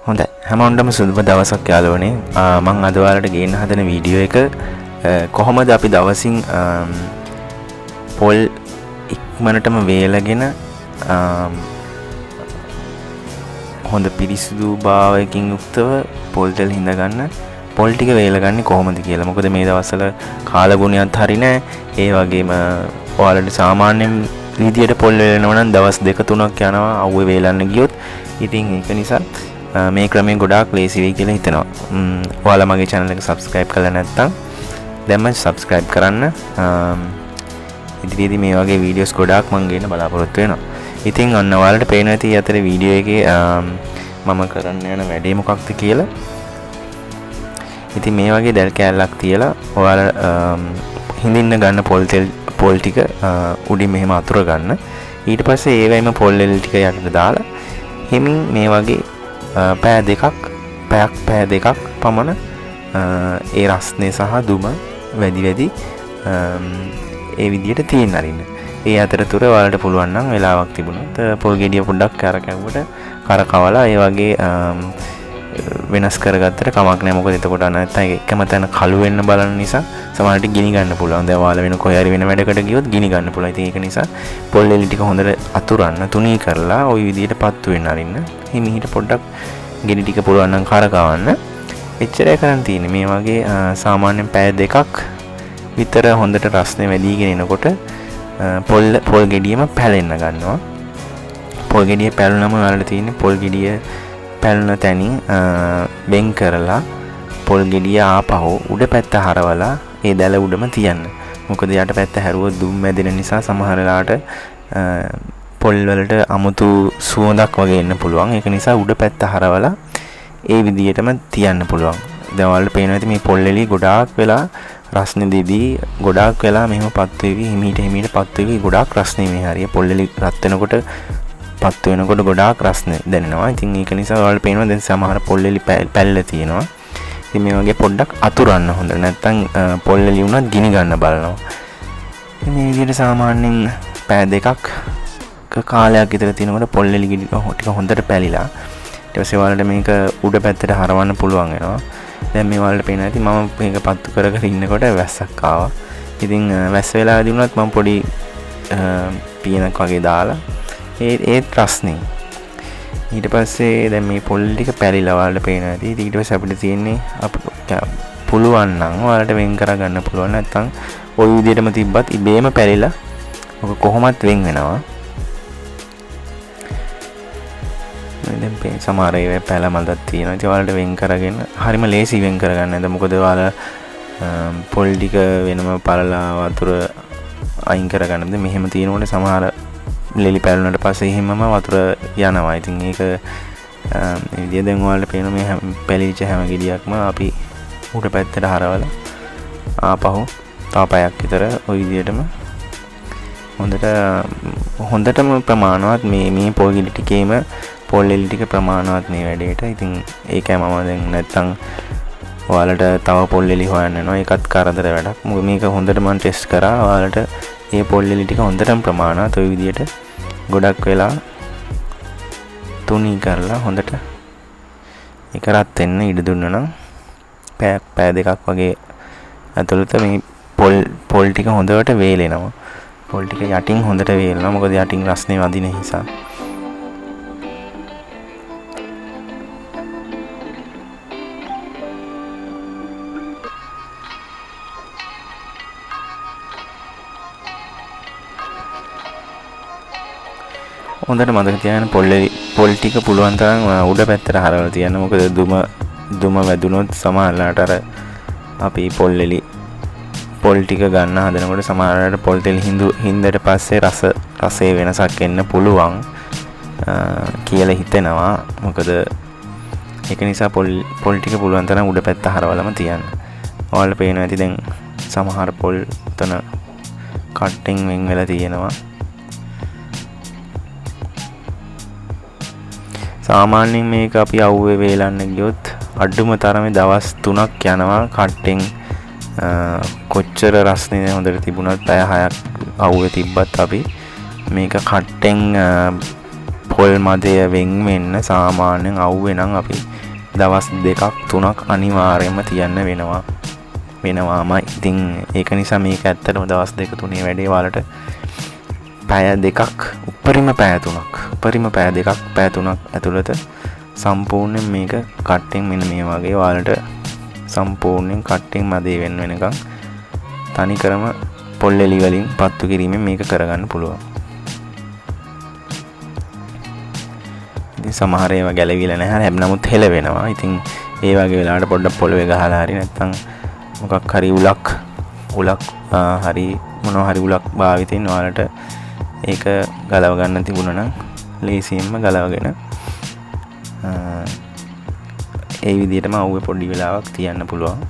හොඳයි හැමෝටම සුබ දවසක් යාළුවනේ. මම අද ඔයාලට ගේන්න හදන වීඩියෝ එක කොහොමද අපි දවසින් පොල් ඉක්මනටම වේලගෙන හොඳ පිරිසිදු භාවයකින් යුක්තව පොල් තෙල් හිඳ ගන්න පොල් ටික වේලගන්නේ කොහොමද කියලා. මොකද මේ දවස්වල කාලගුණයත් හරි නැහැ. ඒ වගේම ඔයාලට සාමාන්‍යයෙන් විදියට පොල් වේලනවා නම් දවස් 2-3ක් යනවා අවුවේ වේලන්න ගියොත්. ඉතින් ඒක නිසා මේ ක්‍රමය ගොඩාක් ලේසි වෙයි කියලා හිතනවා. ඔයාලා මගේ channel එක subscribe කරලා නැත්නම් දැන්ම subscribe කරන්න. ඉදිරියේදී මේ වගේ videos ගොඩාක් මම ගේන්න බලාපොරොත්තු වෙනවා. ඉතින් ඔන්න ඔයාලට පේන ඇති අතර වීඩියෝ එකේ මම කරන්න යන වැඩේ මොකක්ද කියලා. ඉතින් මේ වගේ දැල් කෑල්ලක් තියලා ඔයාලා හිඳින්න ගන්න පොල් ටික උඩින් මෙහෙම අතුර ගන්න. ඊට පස්සේ ඒවෙම පොල් එල් ටික යටට දාලා හිමින් මේ වගේ පැය දෙකක් පමණ ඒ රස්නේ සහ දුම වැඩි ඒ විදිහට තියෙන්න අරින්න. ඒ අතරතුර ඔයාලට පුළුවන් නම් වෙලාවක් තිබුණොත් පොල් ගෙඩිය පොඩ්ඩක් කරකැවුවට කරකවලා ඒ වගේ වෙනස් කරගත්තට කමක් නැහැ. මොකද එතකොට නැත්නම් එකම තැන කළු වෙන්න බලන නිසා සමහරවිට ගිනි ගන්න පුළුවන්. දැන් ඔයාලා වෙන කොහේ හරි වෙන වැඩකට ගියොත් ගිනි ගන්න පුළුවන්. ඉතින් ඒක නිසා පොල් එලි ටික හොඳට අතුරන්න තුනී කරලා ওই විදිහට පත්තු වෙන්න අරින්න. හිමිහිට පොඩ්ඩක් ගෙඩි ටික පුළුවන් නම් කරකවන්න. එච්චරයි කරන් තියෙන්නේ. මේ වගේ සාමාන්‍යයෙන් පැය දෙකක් විතර හොඳට රස්නේ වැඩිගෙන එනකොට පොල් ගෙඩියම පැලෙන්න ගන්නවා. පොල් ගෙඩිය පැලුනම ඔයාලට තියෙන්නේ පොල් ගෙඩිය පැලුන තැනින් බෙන් කරලා පොල් ගෙඩිය ආපහු උඩ පැත්ත හරවලා ඒ දැල උඩම තියන්න. මොකද යට පැත්ත හැරුවොත් දුම් මැදෙන නිසා සමහර වෙලාවට පොල් වලට අමුතු සුවඳක් වගේ එන්න පුළුවන්. ඒක නිසා උඩ පැත්ත හරවලා ඒ විදිහටම තියන්න පුළුවන්. දැන් ඔයාලට පේනවා ඇති මේ පොල් එළිය ගොඩාක් වෙලා රස්නේ දෙදී ගොඩාක් වෙලා මෙහෙම පත්තු වෙවි හිමීට පත්තු වෙවි ගොඩාක් රස්නේ මේ හරිය පොල් එළිය රත් වෙනකොට පත්තු වෙනකොට ගොඩාක් රස්නේ දැනෙනවා. ඉතින් ඒක නිසා ඔයාලට පේනවා දැන් සමහර පොල් එළිය පැල්ල තියෙනවා. ඉතින් මේ වගේ පොඩ්ඩක් අතුරන්න හොඳ. නැත්තම් පොල් එළිය උනත් ගිනි ගන්න බලනවා. ඉතින් මේ විදිහට සාමාන්‍යයෙන් පැය දෙකක් කාලයක් විතර තියෙනකොට පොල් එළි ගෙඩි ටික හොඳට පැලිලා ඊට පස්සේ ඔයාලට මේක උඩ පැත්තට හරවන්න පුළුවන් වෙනවා. දැන් මේ ඔයාලට පේනවා ඇති මම මේක පත්තු කර ඉන්නකොට වැස්සක් ආවා. ඉතින් වැස්ස වෙලාවදී වුණත් මම පොඩි පියනක් වගේ දාලා ඒත් රස්නේ. ඊට පස්සේ දැන් මේ පොල් ටික පැලිලා ඔයාලට පේනවා ඇති. ඊට පස්සේ අපිට තියෙන්නේ පුළුවන් නම් ඔයාලට වෙන් කර ගන්න පුළුවන්. නැත්නම් ওই විදිහටම තිබ්බත් ඉබේම පැලිලා ඔක කොහොමත් වෙන් වෙනවා. දැන් සමහර ඒවා පැලමල්දක් තියෙනවා. ඉතින් ඔයාලට වෙන් කරගෙන හරිම ලේසි වෙන් කරගන්න. නේද? මොකද ඔයාලා පොල් ටික වෙනම පළලා වතුර අයින් කරගන්නද මෙහෙම තියෙනකොට සමහර ලෙලි පැලුණාට පස්සේ එහෙමම වතුර යනවා. ඉතින් ඒක මේ විදිය දැන් ඔයාලට පේන මේ පැලිච්ච හැම ගෙඩියක්ම අපි උඩ පැත්තට හරවලා ආපහු තව පැයක් විතර ওই විදියටම හොඳටම ප්‍රමාණවත් මේ පොල් ගෙඩි ටිකේම පොල් එලි ටික ප්‍රමාණවත් මේ වැඩේට. ඉතින් ඒකයි මම දැන් නැත්තම් ඔයාලට තව පොල් එලි හොයන්න යනවා. ඒකත් කරදර වැඩක්. මොකද මේක හොඳට මම ටෙස්ට් කරා. ඔයාලට මේ පොල් එලි ටික හොඳටම ප්‍රමාණවත් ওই විදියට ගොඩක් වෙලා තුනී කරලා හොඳට ඒක රත් වෙන්න ඉඩ දුන්නා නම් පැය දෙකක් වගේ ඇතුළත මේ පොල් ටික හොඳට වේලෙනවා. පොල් ටික යටින් හොඳට වේලනවා. මොකද යටින් රස්නේ වදින නිසා. හොඳට මතක තියාගන්න පොල් ටික පුළුවන් තරම් උඩ පැත්තට හරවලා තියන්න. මොකද දුම වැදුනොත් සමහරලාට අර අපි පොල් ටික ගන්න හදනකොට සමහරලාට පොල් තෙල් හින්දට පස්සේ රසයේ වෙනසක් එන්න පුළුවන් කියලා හිතෙනවා. මොකද ඒක නිසා පොල් ටික පුළුවන් තරම් උඩ පැත්ත හරවලම තියන්න. ඔයාලට පේනවා ඇති දැන් සමහර පොල් තන කට්ටින් වෙන් වෙලා තියෙනවා. සාමාන්‍යයෙන් මේක අපි අවුවේ වේලන්න ගියොත් අඩුම තරමේ දවස් 3ක් යනවා. කට්ටෙන් කොච්චර රස්නේ හොඳට තිබුණත් පැය 6ක් අවුවේ තිබ්බත් අපි මේක කට්ටෙන් පොල් මදය වෙන් වෙන්න සාමාන්‍යයෙන් අවුවේ නම් අපි දවස් 2ක් 3ක් අනිවාර්යයෙන්ම තියන්න වෙනවාමයි. ඉතින් ඒක නිසා මේක ඇත්තටම දවස් 2 3 වැඩේ වලට පැය 2ක් උපරිම පැය 2ක් ඇතුළත සම්පූර්ණයෙන් මේක කට්ටෙන් මෙන්න මේ වගේ වලට සම්පූර්ණයෙන් කට්ටෙන් මදේ වෙනකන් තනිකරම පොල් එලි වලින් පත්තු කිරීමෙන් මේක කරගන්න පුළුවන්. ඉතින් සමහර ඒවා ගැලවිලා නැහැ. හැබැයි නමුත් හෙලවෙනවා. ඉතින් ඒ වගේ වෙලාවට පොඩ්ඩක් පොළවේ ගහලා හරි නැත්නම් මොකක් හරි උලක් හරි මොනවා හරි උලක් භාවිතයෙන් ඔයාලට ඒක ගලව ගන්න තිබුණා නම් ලේසියෙන්ම ගලවගෙන ඒ විදිහටම අවුවේ පොඩි වෙලාවක් තියන්න පුළුවන්.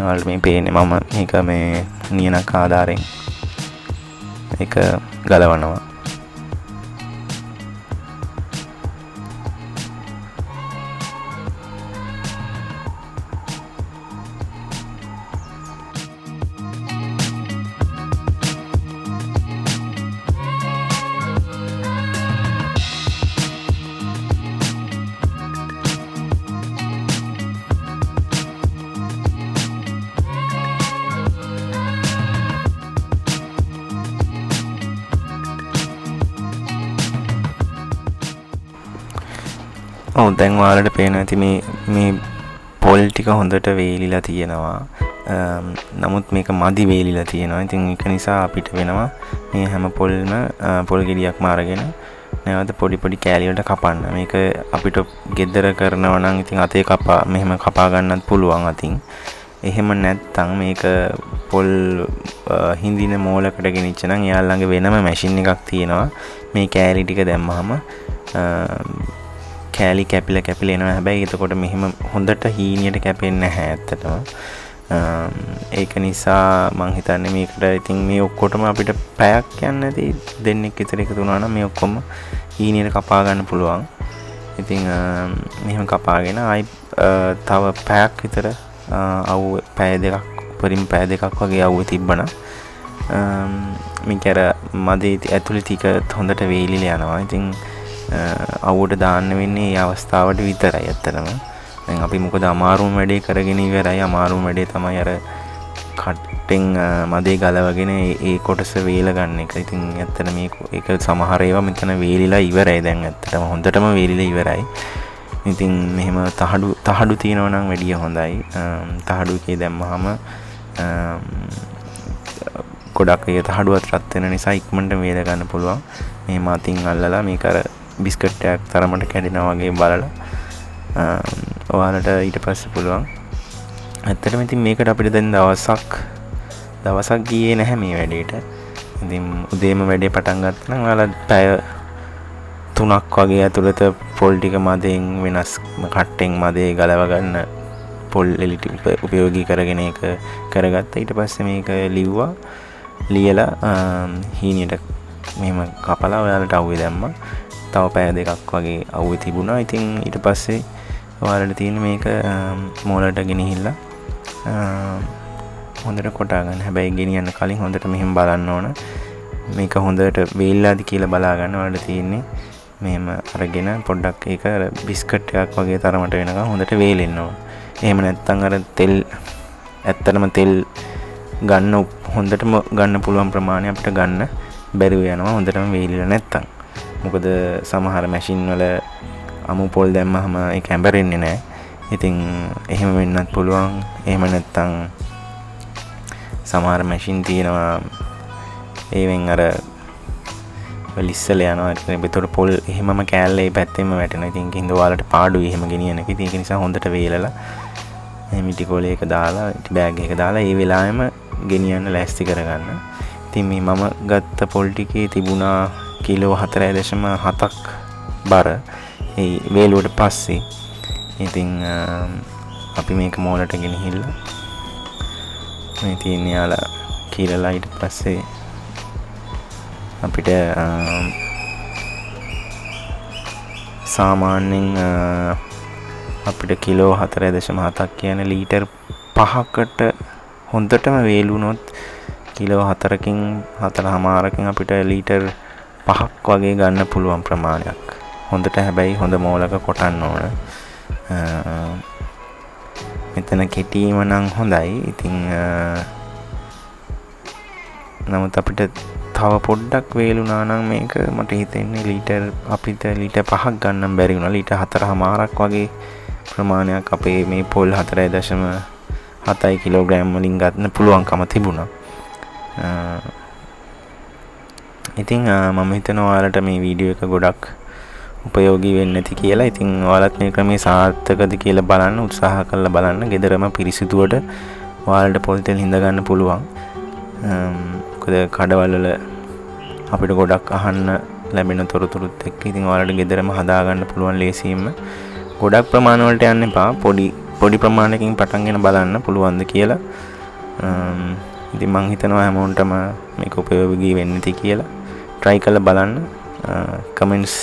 ඔයාලට මේ පේන්නේ මම මේක මේ නියනක් ආධාරයෙන් ඒක ගලවනවා. දැන් ඔයාලට පේනවා ඇති මේ පොල් ටික හොඳට වේලිලා තියෙනවා. නමුත් මේක මදි වේලිලා තියෙනවා. ඉතින් ඒක නිසා අපිට වෙනවා මේ හැම පොල් ගෙඩියක්ම අරගෙන නැවත පොඩි කෑලි වලට කපන්න. මේක අපිට ගෙදර කරනවා නම් ඉතින් අතේ මෙහෙම කපා ගන්නත් පුළුවන් අතින්. එහෙම නැත්නම් මේක පොල් හිඳින මෝලකට ගෙනිච්ච නම් එයාලා ළඟ වෙනම මැෂින් එකක් තියෙනවා. මේ කෑලි ටික දැම්මහම කෑලි කැපිලා එනවා. හැබැයි එතකොට මෙහෙම හොඳට හීනියට කැපෙන්නේ නැහැ ඇත්තටම. ඒක නිසා මං හිතන්නේ මේකට ඉතින් මේ ඔක්කොටම අපිට පැයක් යන්නේ නැති දෙන්නෙක් විතර එකතු වුණා නම් මේ ඔක්කොම හීනියට කපා ගන්න පුළුවන්. ඉතින් මෙහෙම කපාගෙන ආයි තව පැයක් විතර අවුව පැය දෙකක් උපරිම පැය දෙකක් වගේ අවුවේ තිබ්බනම් මේක අර මදේ ඇතුළේ ටික හොඳට වේලිලා යනවා. ඉතින් අවුවට දාන්න වෙන්නේ මේ අවස්ථාවට විතරයි ඇත්තටම. දැන් අපි මොකද අමාරුම වැඩේ කරගෙන ඉවරයි. අමාරුම වැඩේ තමයි අර කට්ටෙන් මදේ ගලවගෙන ඒ කොටස වේල ගන්න එක. ඉතින් ඇත්තට ඒක සමහර ඒවා මෙතන වේලිලා ඉවරයි. දැන් ඇත්තටම හොඳටම වේලිලා ඉවරයි. ඉතින් මෙහෙම තහඩු තියෙනවා නම් වැඩිය හොඳයි. තහඩු එකේ දැම්මහම ගොඩක් ඒ තහඩුවත් රත් වෙන නිසා ඉක්මනට වේල ගන්න පුළුවන්. මෙහෙම අතින් අල්ලලා මේක අර බිස්කට් එකක් තරමට කැඩෙනා වගේ බලලා ඔයාලට ඊට පස්සේ පුළුවන්. ඇත්තටම ඉතින් මේකට අපිට දැන් දවසක් ගියේ නැහැ මේ වැඩේට. ඉතින් උදේම වැඩේ පටන් ගත්තා නම් ඔයාලා පැය 3ක් වගේ ඇතුළත පොල් ටික මදෙන් වෙනස් කට්ටෙන් මදේ ගලව ගන්න පොල් එලි උපයෝගී කරගෙන ඒක කරගත්තා. ඊට පස්සේ මේක ලියලා හීනියට මෙහෙම කපලා ඔයාලට අවුවේ දැම්මා. තව පැය දෙකක් වගේ අවුවේ තිබුණා. ඉතින් ඊට පස්සේ ඔයාලට තියෙන මේක මෝලට ගෙනහිල්ලා හොඳට කොටා ගන්න. හැබැයි ගෙනියන්න කලින් හොඳට මෙහෙම බලන්න ඕන. මේක හොඳට වේල්ලාද කියලා බලා ගන්න. ඔයාලට තියෙන්නේ මෙහෙම අරගෙන පොඩ්ඩක් ඒක අර බිස්කට් එකක් වගේ තරමට වෙනකන් හොඳට වේලෙන්න ඕන. එහෙම නැත්නම් අර ඇත්තටම තෙල් ගන්න හොඳටම ගන්න පුළුවන් ප්‍රමාණය අපිට ගන්න බැරුව යනවා හොඳටම වේලිලා නැත්තම්. මොකද සමහර මැෂින් වල අමු පොල් දැම්මම ඒක ඇඹරෙන්නේ නැහැ. ඉතින් එහෙම වෙන්නත් පුළුවන්. එහෙම නැත්තම් සමහර මැෂින් තියෙනවා ඒවෙන් අර ලිස්සල යනවා. ඒතකොට පොල් එහෙමම කෑල්ලේ පැත්තෙම වැටෙනවා. ඉතින් කින්ද ඔයාලට පාඩුයි එහෙම ගෙනියන එක. ඉතින් ඒක නිසා හොඳට වේලලා මිටි කොලයක දාලා බෑග් එක දාලා ඒ වෙලාවෙම ගෙනියන්න ලෑස්ති කරගන්න. ඉතින් මේ මම ගත්ත පොල් ටිකේ තිබුණා කිලෝ 4.7ක් බර ඒ වේලුවට පස්සේ. ඉතින් අපි මේක මෝලට ගෙනහිල්ලා මේ තියෙන යාලා කියලා ඊට පස්සේ අපිට සාමාන්‍යයෙන් අපිට කිලෝ 4.7ක් කියන්නේ ලීටර් 5කට හොඳටම වේලුනොත් කිලෝ 4කින් 4.5කින් අපිට ලීටර් 5ක් වගේ ගන්න පුළුවන් ප්‍රමාණයක්. හොඳට හැබැයි හොඳ මෝලක කොටන්න ඕන. මෙතන කෙටීම නම් හොඳයි. ඉතින් නමුත් අපිට තව පොඩ්ඩක් වේලුණා නම් මේක මට හිතෙන්නේ අපිට ලීටර් 5ක් ගන්න බැරි වුණා. ලීටර් 4.5ක් වගේ ප්‍රමාණයක් අපේ මේ පොල් 4.7 කිලෝග්‍රෑම් වලින් ගන්න පුළුවන්කම තිබුණා. ඉතින් මම හිතනවා ඔයාලට මේ වීඩියෝ එක ගොඩක් උපයෝගී වෙන්නේ නැති කියලා. ඉතින් ඔයාලත් මේ ක්‍රමේ සාර්ථකද කියලා බලන්න උත්සාහ කරලා බලන්න. ගෙදරම පිරිසිදුවට ඔයාලට පොල් තෙල් හිඳ ගන්න පුළුවන්. මොකද කඩවල වල අපිට ගොඩක් අහන්න ලැබෙන තොරතුරුත් එක්ක ඉතින් ඔයාලට ගෙදරම හදා ගන්න පුළුවන් ලේසියෙන්ම. ගොඩක් ප්‍රමාණ වලට යන්න එපා. පොඩි ප්‍රමාණයකින් පටන් ගෙන බලන්න පුළුවන්ද කියලා. ඉතින් මම හිතනවා හැමෝටම මේක උපයෝගී වෙන්නේ නැති කියලා. try කරලා බලන්න. comments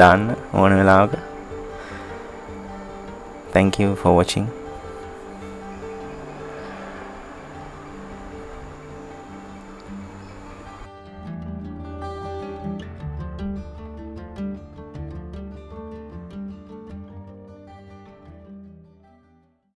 දාන්න ඕන වෙලාවක. Thank you for watching.